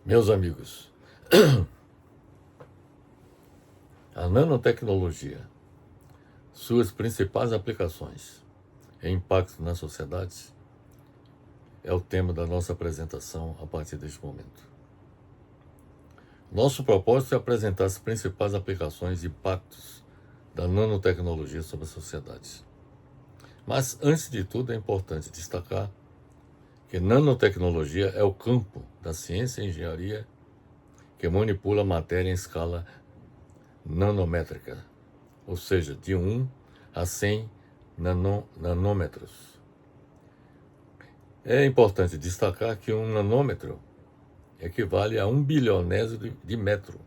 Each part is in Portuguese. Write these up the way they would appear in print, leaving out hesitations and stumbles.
Meus amigos, a nanotecnologia, suas principais aplicações e impactos na sociedade é o tema da nossa apresentação a partir deste momento. Nosso propósito é apresentar as principais aplicações e impactos da nanotecnologia sobre a sociedade. Mas, antes de tudo, é importante destacar que nanotecnologia é o campo da ciência e engenharia que manipula a matéria em escala nanométrica, ou seja, de 1 a 100 nanômetros. É importante destacar que um nanômetro equivale a 1 bilionésimo de metro,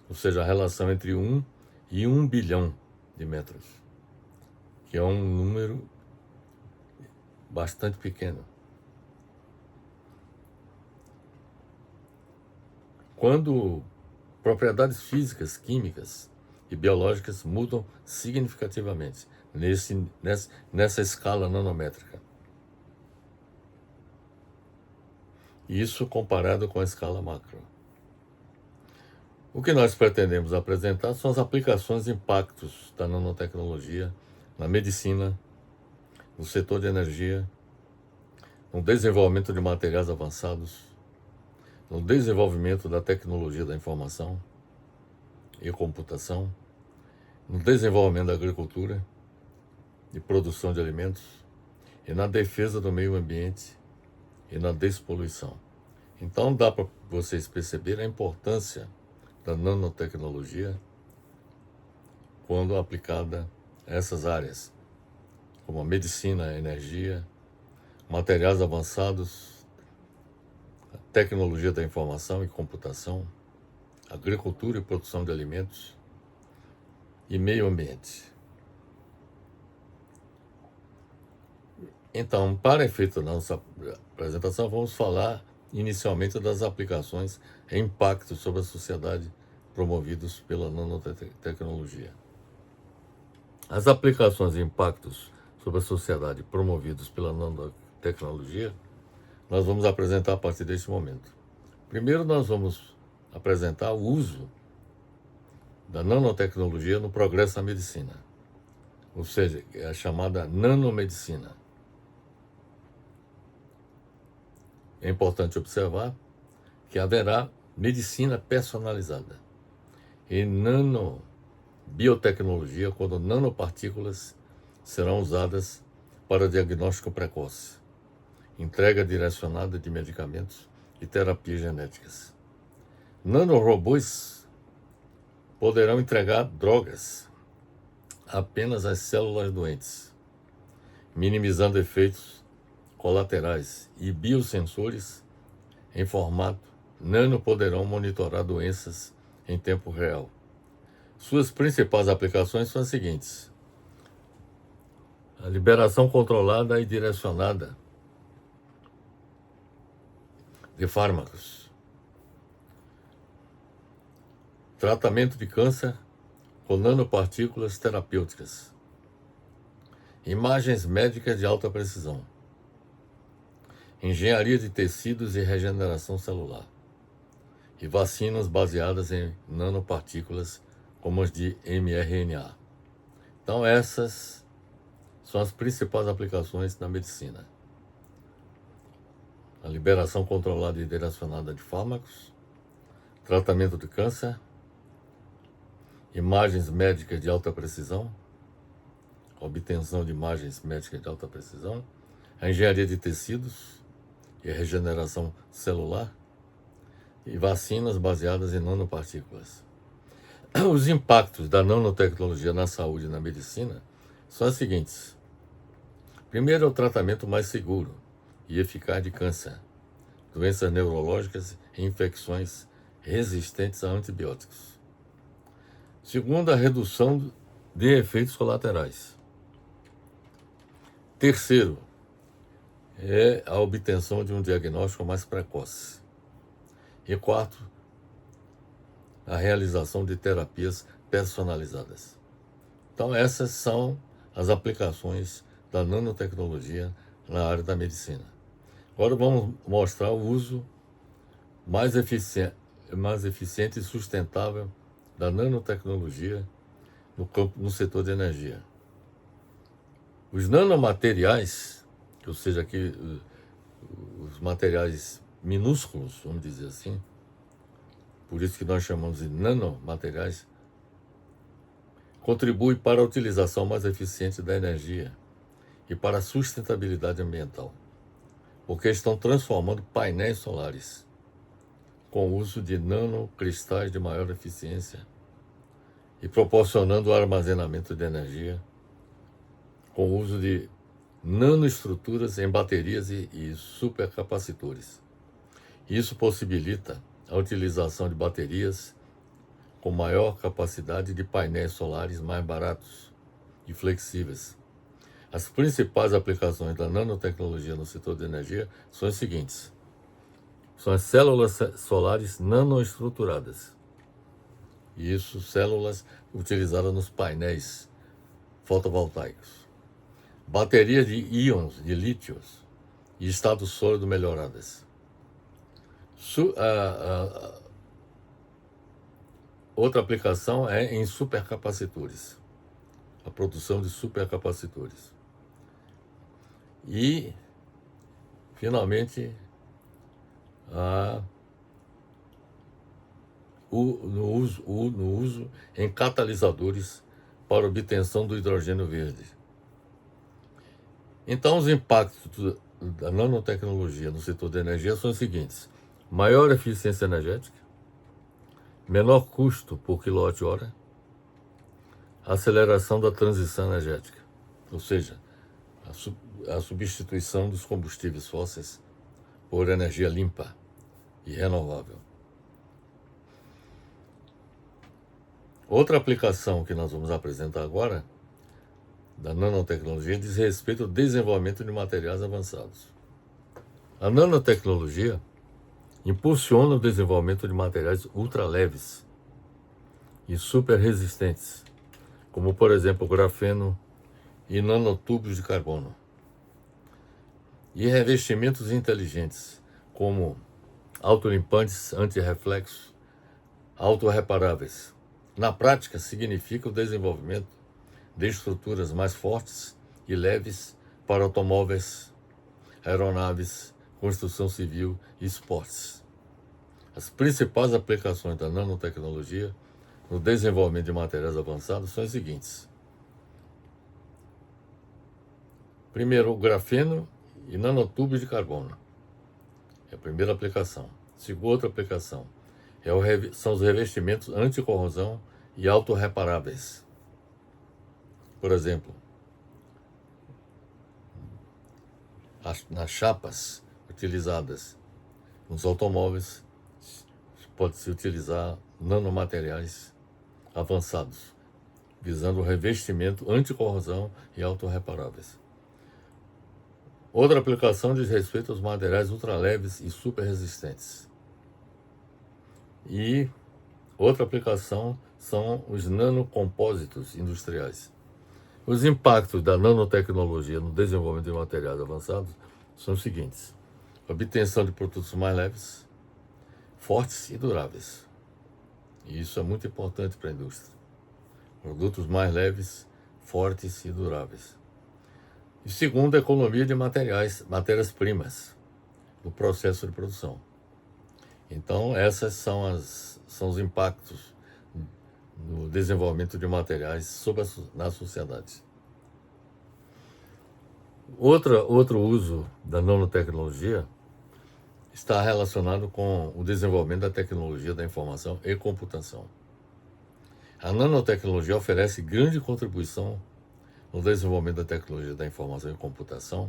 ou seja, a relação entre 1 e 1 bilhão de metros, que é um número bastante pequeno. Quando propriedades físicas, químicas e biológicas mudam significativamente nessa escala nanométrica. Isso comparado com a escala macro. O que nós pretendemos apresentar são as aplicações e impactos da nanotecnologia na medicina, no setor de energia, no desenvolvimento de materiais avançados, no desenvolvimento da tecnologia da informação e computação, no desenvolvimento da agricultura e produção de alimentos e na defesa do meio ambiente e na despoluição. Então dá para vocês perceberem a importância da nanotecnologia quando aplicada a essas áreas, como a medicina, a energia, materiais avançados, a tecnologia da informação e computação, agricultura e produção de alimentos e meio ambiente. Então, para efeito da nossa apresentação, vamos falar inicialmente das aplicações e impactos sobre a sociedade promovidos pela nanotecnologia. As aplicações e impactos sobre a sociedade promovidos pela nanotecnologia, nós vamos apresentar a partir deste momento. Primeiro, nós vamos apresentar o uso da nanotecnologia no progresso da medicina, ou seja, é a chamada nanomedicina. É importante observar que haverá medicina personalizada e nanobiotecnologia quando nanopartículas serão usadas para diagnóstico precoce, entrega direcionada de medicamentos e terapias genéticas. Nanorobôs poderão entregar drogas apenas às células doentes, minimizando efeitos colaterais, e biosensores em formato nano poderão monitorar doenças em tempo real. Suas principais aplicações são as seguintes: a liberação controlada e direcionada de fármacos, tratamento de câncer com nanopartículas terapêuticas, imagens médicas de alta precisão, engenharia de tecidos e regeneração celular, e vacinas baseadas em nanopartículas como as de mRNA. Então essas são as principais aplicações na medicina: a liberação controlada e direcionada de fármacos, tratamento de câncer, imagens médicas de alta precisão, obtenção de imagens médicas de alta precisão, a engenharia de tecidos e regeneração celular, e vacinas baseadas em nanopartículas. Os impactos da nanotecnologia na saúde e na medicina são os seguintes. Primeiro, é o tratamento mais seguro e eficaz de câncer, doenças neurológicas e infecções resistentes a antibióticos. Segundo, a redução de efeitos colaterais. Terceiro, é a obtenção de um diagnóstico mais precoce. E quarto, a realização de terapias personalizadas. Então essas são as aplicações da nanotecnologia na área da medicina. Agora vamos mostrar o uso mais eficiente e sustentável da nanotecnologia no setor de energia. Os nanomateriais, ou seja, aqui os materiais minúsculos, vamos dizer assim, por isso que nós chamamos de nanomateriais, contribuem para a utilização mais eficiente da energia e para a sustentabilidade ambiental, porque estão transformando painéis solares com o uso de nanocristais de maior eficiência e proporcionando o armazenamento de energia com o uso de nanoestruturas em baterias e supercapacitores. Isso possibilita a utilização de baterias com maior capacidade de painéis solares mais baratos e flexíveis. As principais aplicações da nanotecnologia no setor de energia são as seguintes: são as células solares nanoestruturadas. Isso, células utilizadas nos painéis fotovoltaicos. Baterias de íons de lítio e estado sólido melhoradas. Outra aplicação é em supercapacitores, a produção de supercapacitores. E, finalmente, no uso em catalisadores para obtenção do hidrogênio verde. Então, os impactos da nanotecnologia no setor de energia são os seguintes: maior eficiência energética, menor custo por quilowatt-hora, aceleração da transição energética, ou seja, a substituição dos combustíveis fósseis por energia limpa e renovável. Outra aplicação que nós vamos apresentar agora da nanotecnologia diz respeito ao desenvolvimento de materiais avançados. A nanotecnologia impulsiona o desenvolvimento de materiais ultraleves e super resistentes, como, por exemplo, o grafeno e nanotubos de carbono, e revestimentos inteligentes, como autolimpantes anti-reflexo, autorreparáveis. Na prática, significa o desenvolvimento de estruturas mais fortes e leves para automóveis, aeronaves, construção civil e esportes. As principais aplicações da nanotecnologia no desenvolvimento de materiais avançados são as seguintes: primeiro, o grafeno e nanotubos de carbono. É a primeira aplicação. Segunda aplicação são os revestimentos anticorrosão e autorreparáveis. Por exemplo, nas chapas utilizadas nos automóveis, pode-se utilizar nanomateriais avançados, visando o revestimento anticorrosão e autorreparáveis. Outra aplicação diz respeito aos materiais ultraleves e super resistentes. E outra aplicação são os nanocompósitos industriais. Os impactos da nanotecnologia no desenvolvimento de materiais avançados são os seguintes: obtenção de produtos mais leves, fortes e duráveis. E isso é muito importante para a indústria. Produtos mais leves, fortes e duráveis. E segundo, a economia de matérias-primas no processo de produção. Então, esses são os impactos no desenvolvimento de materiais na sociedade. Outro uso da nanotecnologia está relacionado com o desenvolvimento da tecnologia da informação e computação. A nanotecnologia oferece grande contribuição no desenvolvimento da tecnologia da informação e computação,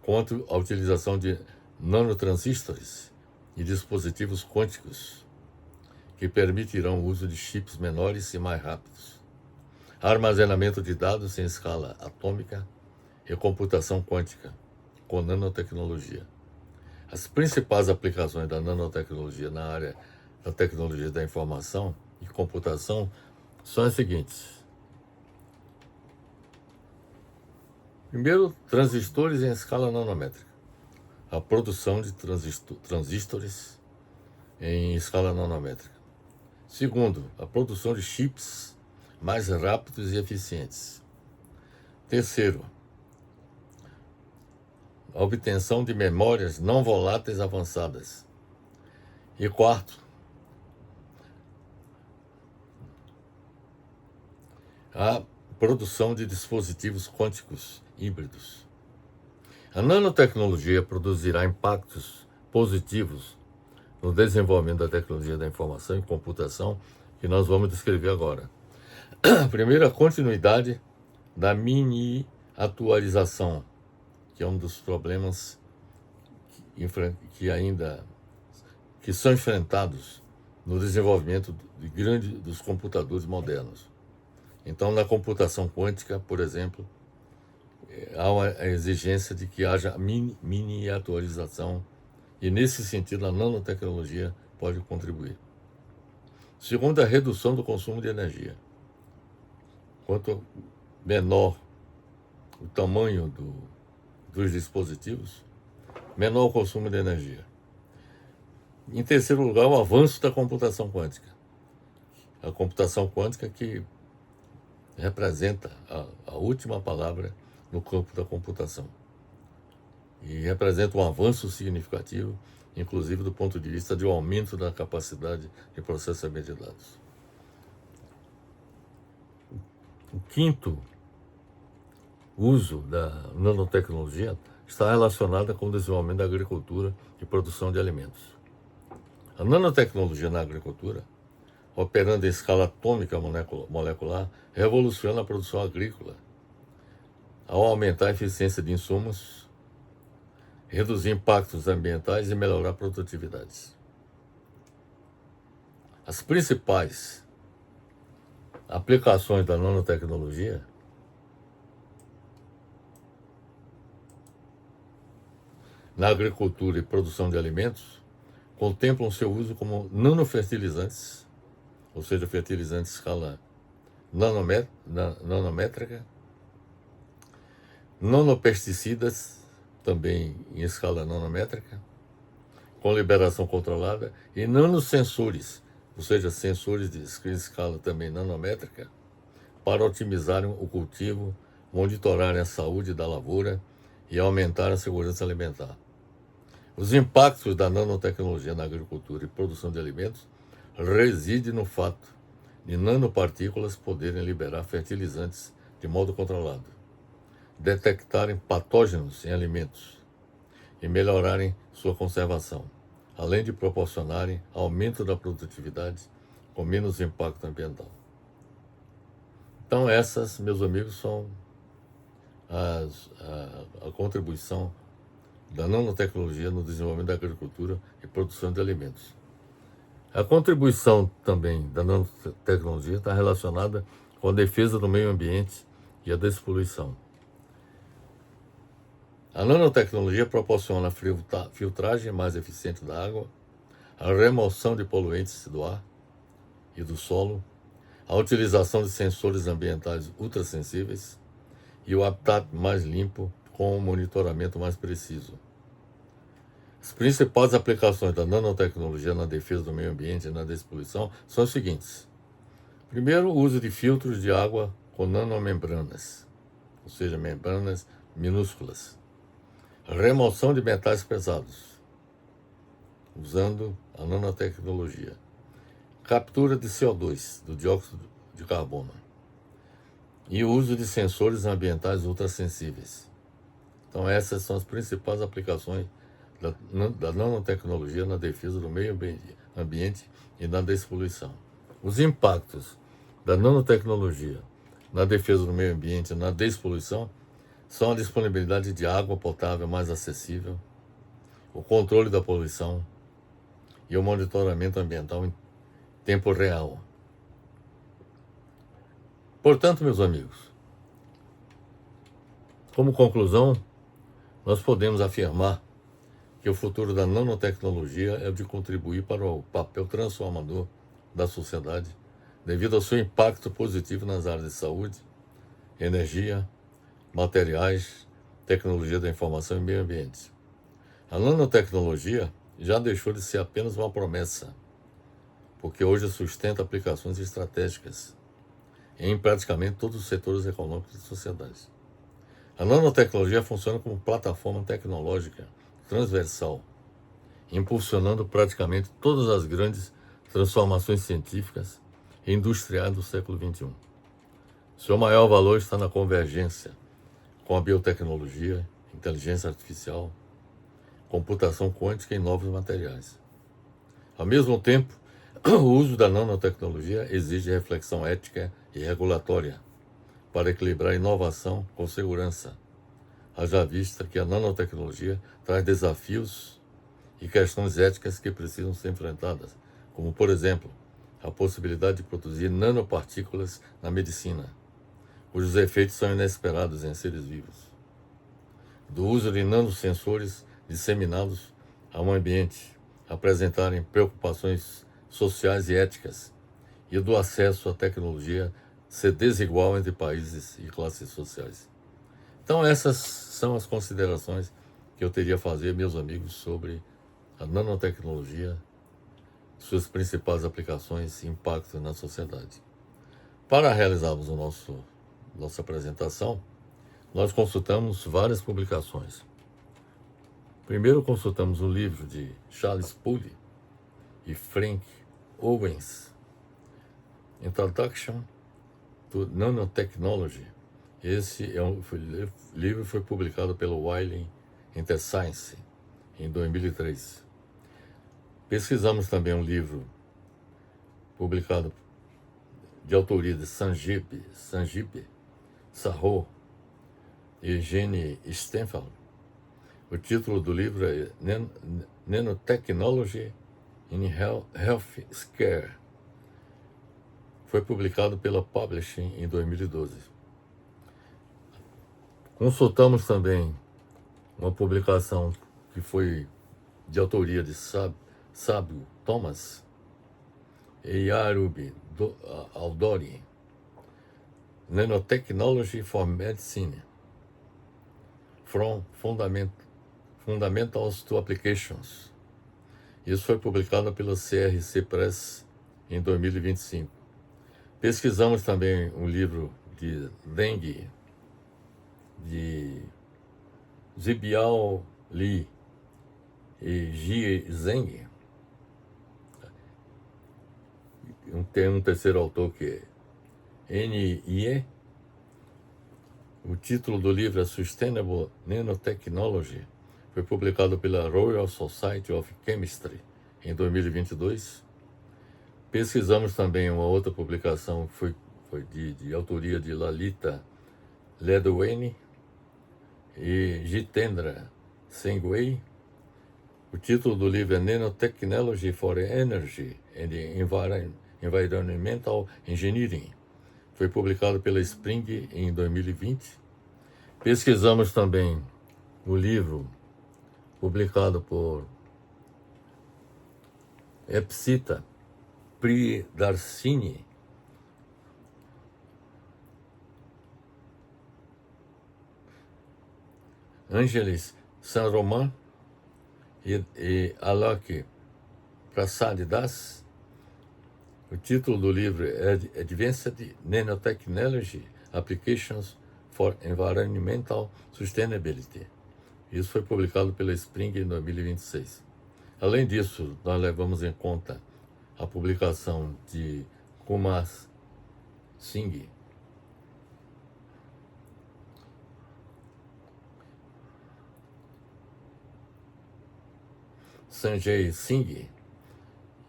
quanto à utilização de nanotransistores e dispositivos quânticos, que permitirão o uso de chips menores e mais rápidos, armazenamento de dados em escala atômica e computação quântica com nanotecnologia. As principais aplicações da nanotecnologia na área da tecnologia da informação e computação são as seguintes: primeiro, transistores em escala nanométrica. A produção de transistores em escala nanométrica. Segundo, a produção de chips mais rápidos e eficientes. Terceiro, a obtenção de memórias não voláteis avançadas. E quarto, a produção de dispositivos quânticos híbridos. A nanotecnologia produzirá impactos positivos no desenvolvimento da tecnologia da informação e computação que nós vamos descrever agora. Primeiro, a continuidade da miniaturização, que é um dos problemas que são enfrentados no desenvolvimento dos computadores modernos. Então, na computação quântica, por exemplo, há a exigência de que haja miniaturização, e nesse sentido a nanotecnologia pode contribuir. Segundo, a redução do consumo de energia. Quanto menor o tamanho dos dispositivos, menor o consumo de energia. Em terceiro lugar, o avanço da computação quântica. A computação quântica que representa a última palavra no campo da computação. E representa um avanço significativo, inclusive do ponto de vista de um aumento da capacidade de processamento de dados. O quinto uso da nanotecnologia está relacionado com o desenvolvimento da agricultura e produção de alimentos. A nanotecnologia na agricultura, operando em escala atômica molecular, revoluciona a produção agrícola, ao aumentar a eficiência de insumos, reduzir impactos ambientais e melhorar a produtividade. As principais aplicações da nanotecnologia na agricultura e produção de alimentos contemplam seu uso como nanofertilizantes, ou seja, fertilizantes em escala nanométrica, nanopesticidas, também em escala nanométrica, com liberação controlada, e nanosensores, ou seja, sensores de escala também nanométrica, para otimizarem o cultivo, monitorarem a saúde da lavoura e aumentar a segurança alimentar. Os impactos da nanotecnologia na agricultura e produção de alimentos residem no fato de nanopartículas poderem liberar fertilizantes de modo controlado, detectarem patógenos em alimentos e melhorarem sua conservação, além de proporcionarem aumento da produtividade com menos impacto ambiental. Então essas, meus amigos, são a contribuição da nanotecnologia no desenvolvimento da agricultura e produção de alimentos. A contribuição também da nanotecnologia está relacionada com a defesa do meio ambiente e a despoluição. A nanotecnologia proporciona a filtragem mais eficiente da água, a remoção de poluentes do ar e do solo, a utilização de sensores ambientais ultrassensíveis e o habitat mais limpo com um monitoramento mais preciso. As principais aplicações da nanotecnologia na defesa do meio ambiente e na despoluição são as seguintes. Primeiro, o uso de filtros de água com nanomembranas, ou seja, membranas minúsculas. Remoção de metais pesados, usando a nanotecnologia. Captura de CO2, do dióxido de carbono. E o uso de sensores ambientais ultrassensíveis. Então essas são as principais aplicações da nanotecnologia na defesa do meio ambiente e na despoluição. Os impactos da nanotecnologia na defesa do meio ambiente e na despoluição são a disponibilidade de água potável mais acessível, o controle da poluição e o monitoramento ambiental em tempo real. Portanto, meus amigos, como conclusão, nós podemos afirmar que o futuro da nanotecnologia é o de contribuir para o papel transformador da sociedade, devido ao seu impacto positivo nas áreas de saúde, energia, materiais, tecnologia da informação e meio ambiente. A nanotecnologia já deixou de ser apenas uma promessa, porque hoje sustenta aplicações estratégicas em praticamente todos os setores econômicos e sociedades. A nanotecnologia funciona como plataforma tecnológica transversal, impulsionando praticamente todas as grandes transformações científicas e industriais do século XXI. Seu maior valor está na convergência com a biotecnologia, inteligência artificial, computação quântica e novos materiais. Ao mesmo tempo, o uso da nanotecnologia exige reflexão ética e regulatória para equilibrar inovação com segurança, haja vista que a nanotecnologia traz desafios e questões éticas que precisam ser enfrentadas, como, por exemplo, a possibilidade de produzir nanopartículas na medicina, cujos efeitos são inesperados em seres vivos, do uso de nanosensores disseminados ao ambiente, apresentarem preocupações sociais e éticas, e do acesso à tecnologia ser desigual entre países e classes sociais. Então essas são as considerações que eu teria a fazer, meus amigos, sobre a nanotecnologia, suas principais aplicações e impacto na sociedade. Para realizarmos nossa apresentação, nós consultamos várias publicações. Primeiro consultamos o livro de Charles Poole e Frank Owens, Introduction to Nanotechnology. Esse livro foi publicado pelo Wiley Interscience em 2003. Pesquisamos também um livro publicado de autoria de Sanjeev Sahoo e Jenny Stenfeld. O título do livro é Nanotechnology in Healthcare. Foi publicado pela Publishing em 2012. Consultamos também uma publicação que foi de autoria de Sábio Thomas e Yarubi Aldori, Nanotechnology for Medicine, From Fundamentals to Applications. Isso foi publicado pela CRC Press em 2025. Pesquisamos também um livro de Deng, de Zibiao Li e Ji Zheng. Tem um terceiro autor que é N.I.E. O título do livro é Sustainable Nanotechnology. Foi publicado pela Royal Society of Chemistry em 2022. Pesquisamos também uma outra publicação que foi de autoria de Lalita Ledwani e Jitendra Sengwei. O título do livro é Nanotechnology for Energy and Environmental Engineering. Foi publicado pela Spring em 2020. Pesquisamos também o livro publicado por Epsita Pridarshini, Angelis San-Roman e Alok Prasad Das. O título do livro é Advanced Nanotechnology Applications for Environmental Sustainability. Isso foi publicado pela Spring em 2026. Além disso, nós levamos em conta a publicação de Kumar Singh, Sanjay Singh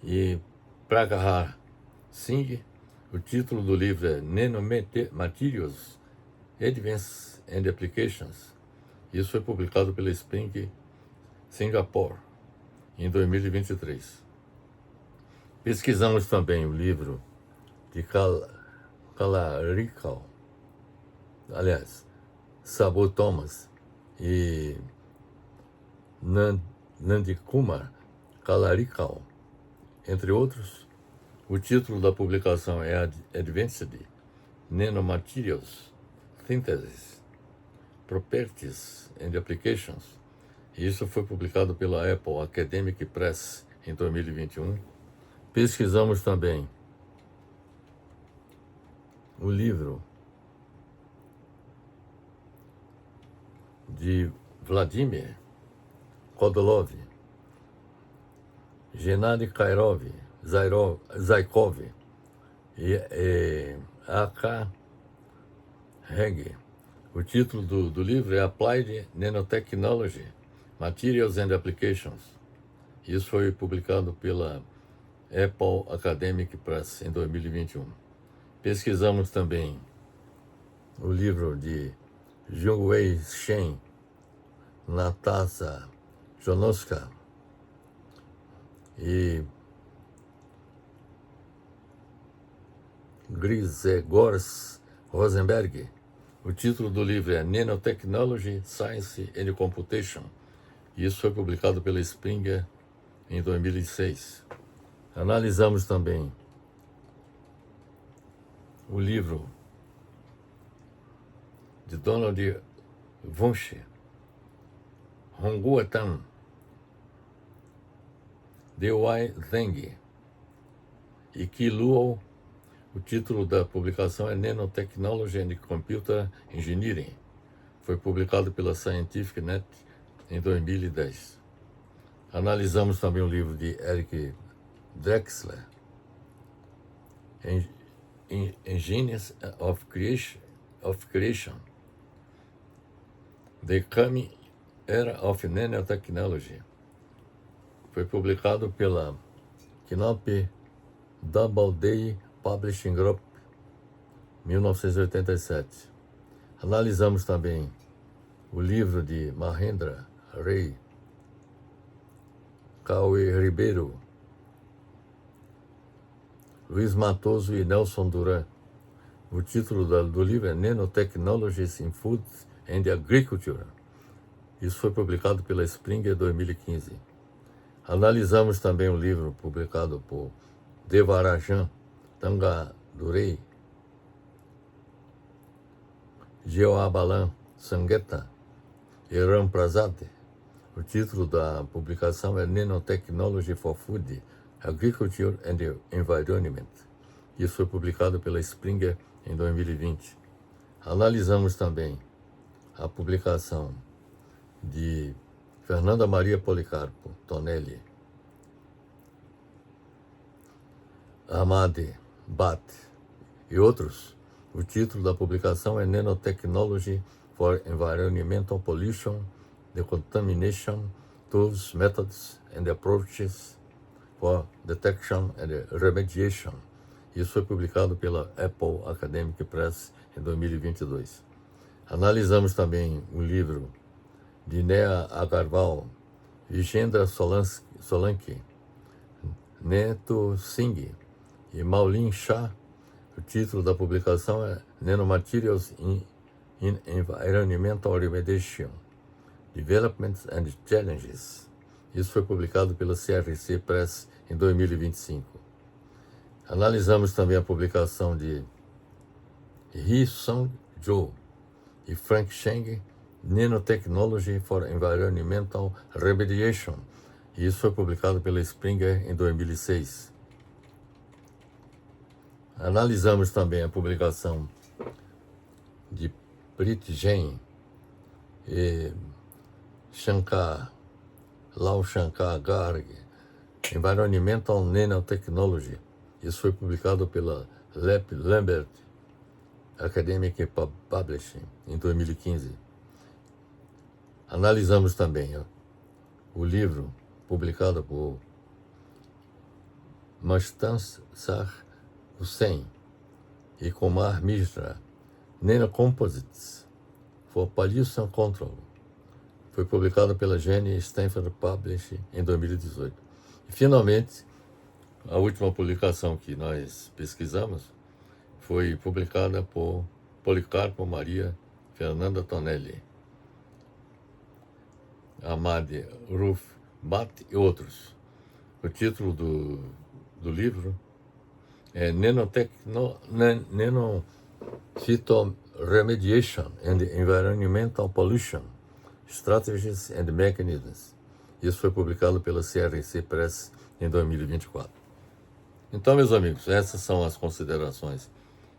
e Pragahar Singh. O título do livro é Nanomaterials Advances and Applications. Isso foi publicado pela Spring Singapore em 2023. Pesquisamos também o livro de Saboo Thomas e Nandikumar Kalarikal, entre outros. O título da publicação é Advanced Nanomaterials Synthesis, Properties and Applications. Isso foi publicado pela Apple Academic Press em 2021. Pesquisamos também o livro de Vladimir Kodolov, Gennady Zaikov e A.K. Hegg. O título do livro é Applied Nanotechnology, Materials and Applications. Isso foi publicado pela Apple Academic Press em 2021. Pesquisamos também o livro de Jungwei Shen, Natasha Jonoska e Grzegorz Rosenberg. O título do livro é Nanotechnology, Science and Computation. Isso foi publicado pela Springer em 2006. Analisamos também o livro de Donald Wunsch, Honguotan, Dewey Zheng e Qi Luo. O título da publicação é Nanotechnology and Computer Engineering. Foi publicado pela Scientific Net em 2010. Analisamos também o livro de Eric Drexler, Engines of Creation, The Coming Era of Nanotechnology. Foi publicado pela Knopf Doubleday Publishing Group, 1987. Analisamos também o livro de Mahendra Ray, Cauê Ribeiro, Luiz Matoso e Nelson Duran. O título do livro é Nanotechnologies in Food and Agriculture. Isso foi publicado pela Springer em 2015. Analisamos também o livro publicado por Devarajan Tangadurei, Jeoabalan Sangueta e Ram Prasad. O título da publicação é Nanotechnology for Food, Agriculture and Environment. Isso foi publicado pela Springer em 2020. Analisamos também a publicação de Fernanda Maria Policarpo Tonelli, Ahmad Bhatt e outros. O título da publicação é Nanotechnology for Environmental Pollution, Decontamination, Tools, Methods and Approaches for Detection and Remediation. Isso foi publicado pela Apple Academic Press em 2022. Analisamos também o livro de Neha Agarwal, Vijendra Solanki, Neto Singh e Maulin Shah. O título da publicação é Nanomaterials in Environmental Remediation, Developments and Challenges. Isso foi publicado pela CRC Press em 2025. Analisamos também a publicação de Hee-Sung Jo e Frank Cheng, Nanotechnology for Environmental Remediation. Isso foi publicado pela Springer em 2006. Analisamos também a publicação de Preet Jain e Lal Shankar Garg, Environmental Nanotechnology. Isso foi publicado pela Lambert Academic Publishing em 2015. Analisamos também o livro publicado por Mustansar Hussain e Kumar Mishra, Nanocomposites for Pollution Control. Foi publicado pela Jenny Stanford Publishing em 2018. E, finalmente, a última publicação que nós pesquisamos foi publicada por Policarpo Maria Fernanda Tonelli, Ahmad Ruf Bhatt e outros. O título do livro é Nanophytoremediation and Environmental Pollution, Strategies and Mechanisms. Isso foi publicado pela CRC Press em 2024. Então, meus amigos, essas são as considerações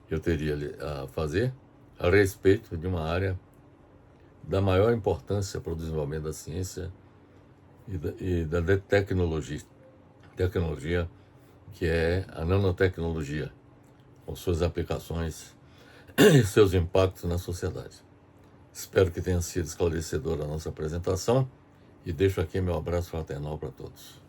que eu teria a fazer a respeito de uma área da maior importância para o desenvolvimento da ciência e da tecnologia, que é a nanotecnologia, com suas aplicações e seus impactos na sociedade. Espero que tenha sido esclarecedora a nossa apresentação e deixo aqui meu abraço fraternal para todos.